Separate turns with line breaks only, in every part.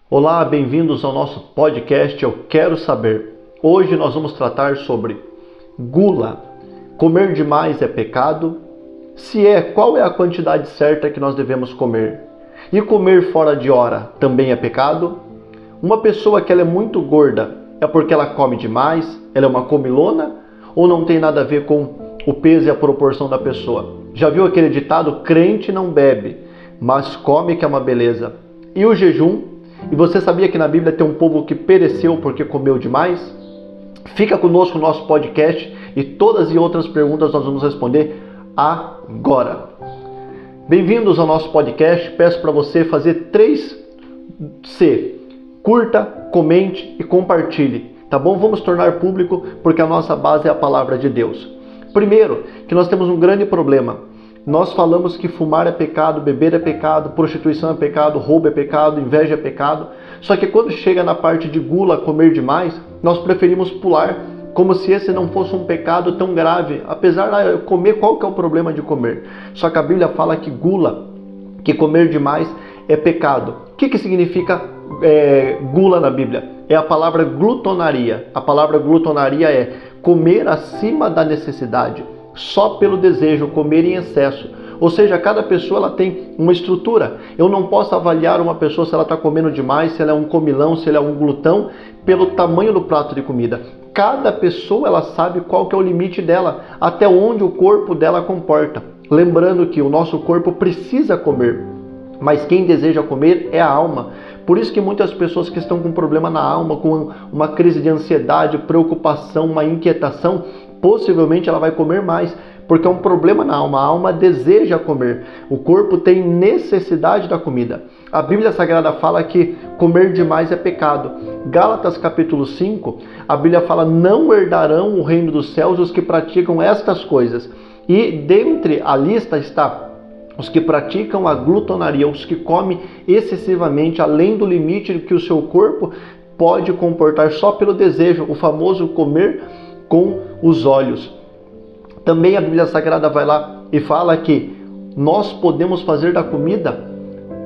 Olá, bem-vindos ao nosso podcast Eu Quero Saber. Hoje nós vamos tratar sobre gula. Comer demais é pecado? Se é, qual é a quantidade certa que nós devemos comer? E comer fora de hora também é pecado? Uma pessoa que ela é muito gorda é porque ela come demais? Ela é uma comilona? Ou não tem nada a ver com o peso e a proporção da pessoa? Já viu aquele ditado, crente não bebe, mas come que é uma beleza? E o jejum? E você sabia que na Bíblia tem um povo que pereceu porque comeu demais? Fica conosco no nosso podcast e todas e outras perguntas nós vamos responder agora. Bem-vindos ao nosso podcast. Peço para você fazer 3C. Curta, comente e compartilhe. Tá bom? Vamos tornar público porque a nossa base é a palavra de Deus. Primeiro, que nós temos um grande problema. Nós falamos que fumar é pecado, beber é pecado, prostituição é pecado, roubo é pecado, inveja é pecado. Só que quando chega na parte de gula, comer demais, nós preferimos pular como se esse não fosse um pecado tão grave. Apesar de comer, qual que é o problema de comer? Só que a Bíblia fala que gula, que comer demais é pecado. O que significa gula na Bíblia? É a palavra glutonaria. A palavra glutonaria é comer acima da necessidade. Só pelo desejo, comer em excesso. Ou seja, cada pessoa ela tem uma estrutura. Eu não posso avaliar uma pessoa se ela está comendo demais, se ela é um comilão, se ela é um glutão, pelo tamanho do prato de comida. Cada pessoa ela sabe qual que é o limite dela, até onde o corpo dela comporta. Lembrando que o nosso corpo precisa comer, mas quem deseja comer é a alma. Por isso que muitas pessoas que estão com problema na alma, com uma crise de ansiedade, preocupação, uma inquietação, possivelmente ela vai comer mais, porque é um problema na alma. A alma deseja comer. O corpo tem necessidade da comida. A Bíblia Sagrada fala que comer demais é pecado. Gálatas capítulo 5, a Bíblia fala: não herdarão o reino dos céus os que praticam estas coisas. E dentre a lista está os que praticam a glutonaria, os que comem excessivamente, além do limite que o seu corpo pode comportar só pelo desejo, o famoso comer com os olhos. Também a Bíblia Sagrada vai lá e fala que nós podemos fazer da comida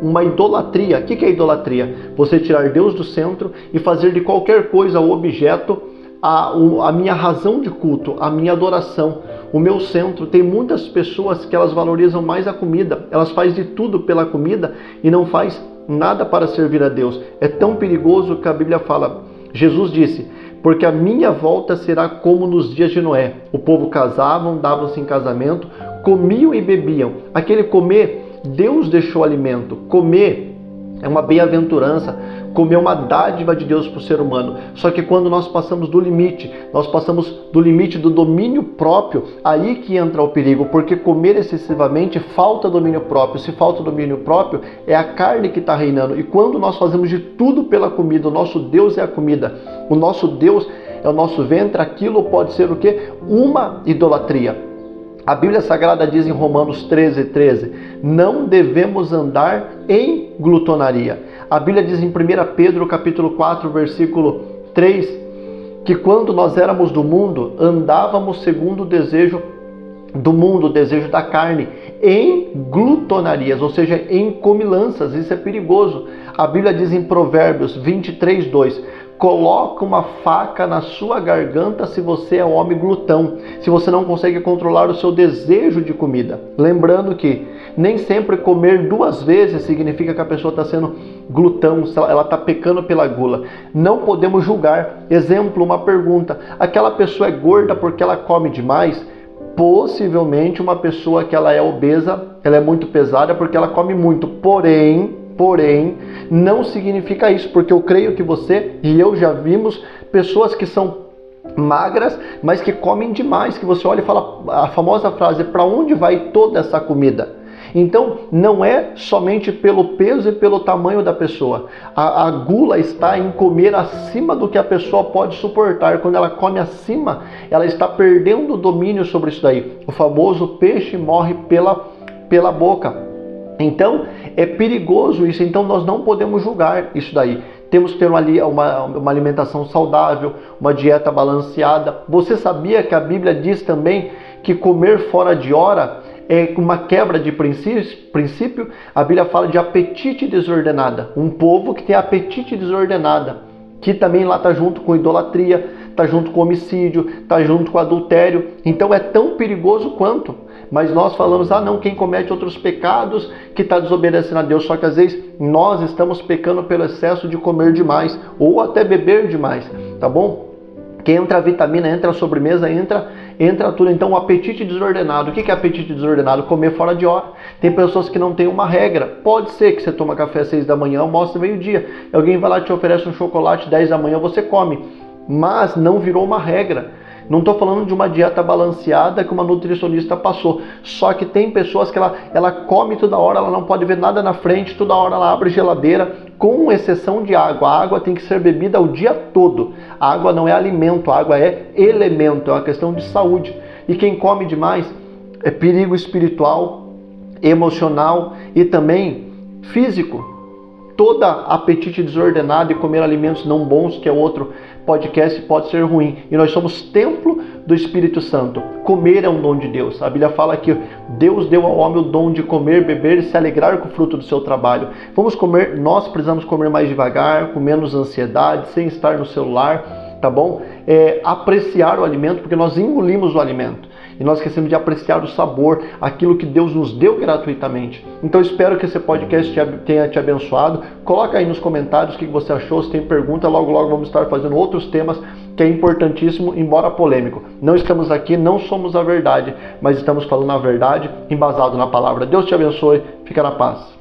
uma idolatria. O que é idolatria? Você tirar Deus do centro e fazer de qualquer coisa o objeto, a minha razão de culto, a minha adoração, o meu centro. Tem muitas pessoas que elas valorizam mais a comida, elas fazem de tudo pela comida e não faz nada para servir a Deus. É tão perigoso que a Bíblia fala, Jesus disse: porque a minha volta será como nos dias de Noé. O povo casavam, davam-se em casamento, comiam e bebiam. Aquele comer, Deus deixou alimento. Comer é uma bem-aventurança. Comer é uma dádiva de Deus para o ser humano. Só que quando nós passamos do limite, nós passamos do limite do domínio próprio, aí que entra o perigo, porque comer excessivamente falta domínio próprio. Se falta domínio próprio, é a carne que está reinando. E quando nós fazemos de tudo pela comida, o nosso Deus é a comida, o nosso Deus é o nosso ventre, aquilo pode ser o quê? Uma idolatria. A Bíblia Sagrada diz em Romanos 13:13, não devemos andar em glutonaria. A Bíblia diz em 1 Pedro capítulo 4, versículo 3, que quando nós éramos do mundo, andávamos segundo o desejo do mundo, o desejo da carne, em glutonarias, ou seja, em comilanças. Isso é perigoso. A Bíblia diz em Provérbios 23:2, coloca uma faca na sua garganta se você é homem glutão, se você não consegue controlar o seu desejo de comida. Lembrando que nem sempre comer 2 vezes significa que a pessoa está sendo glutão, ela está pecando pela gula. Não podemos julgar. Exemplo, uma pergunta: aquela pessoa é gorda porque ela come demais? Possivelmente uma pessoa que ela é obesa, ela é muito pesada porque ela come muito. Porém, não significa isso, porque eu creio que você e eu já vimos pessoas que são magras, mas que comem demais, que você olha e fala a famosa frase: para onde vai toda essa comida? Então, não é somente pelo peso e pelo tamanho da pessoa. A gula está em comer acima do que a pessoa pode suportar. Quando ela come acima, ela está perdendo o domínio sobre isso daí. O famoso peixe morre pela boca. Então, é perigoso isso. Então, nós não podemos julgar isso daí. Temos que ter uma alimentação saudável, uma dieta balanceada. Você sabia que a Bíblia diz também que comer fora de hora é uma quebra de princípio. A Bíblia fala de apetite desordenada. Um povo que tem apetite desordenada, que também lá está junto com idolatria, está junto com homicídio, está junto com adultério. Então é tão perigoso quanto. Mas nós falamos, não, quem comete outros pecados que está desobedecendo a Deus. Só que às vezes nós estamos pecando pelo excesso de comer demais ou até beber demais, tá bom? Que entra a vitamina, entra a sobremesa, entra tudo. Então o apetite desordenado. O que é apetite desordenado? Comer fora de hora. Tem pessoas que não têm uma regra. Pode ser que você toma café às 6 da manhã, almoça meio-dia. Alguém vai lá e te oferece um chocolate 10 da manhã, você come. Mas não virou uma regra. Não estou falando de uma dieta balanceada que uma nutricionista passou. Só que tem pessoas que ela come toda hora, ela não pode ver nada na frente, toda hora ela abre geladeira, com exceção de água. A água tem que ser bebida o dia todo. A água não é alimento, a água é elemento, é uma questão de saúde. E quem come demais é perigo espiritual, emocional e também físico. Todo apetite desordenado e comer alimentos não bons, que é outro podcast, pode ser ruim. E nós somos templo do Espírito Santo. Comer é um dom de Deus. A Bíblia fala que Deus deu ao homem o dom de comer, beber e se alegrar com o fruto do seu trabalho. Vamos comer, nós precisamos comer mais devagar, com menos ansiedade, sem estar no celular, tá bom? Apreciar o alimento, porque nós engolimos o alimento. E nós esquecemos de apreciar o sabor, aquilo que Deus nos deu gratuitamente. Então espero que esse podcast tenha te abençoado. Coloca aí nos comentários o que você achou, se tem pergunta. Logo vamos estar fazendo outros temas que é importantíssimo, embora polêmico. Não estamos aqui, não somos a verdade, mas estamos falando a verdade embasado na palavra. Deus te abençoe, fica na paz.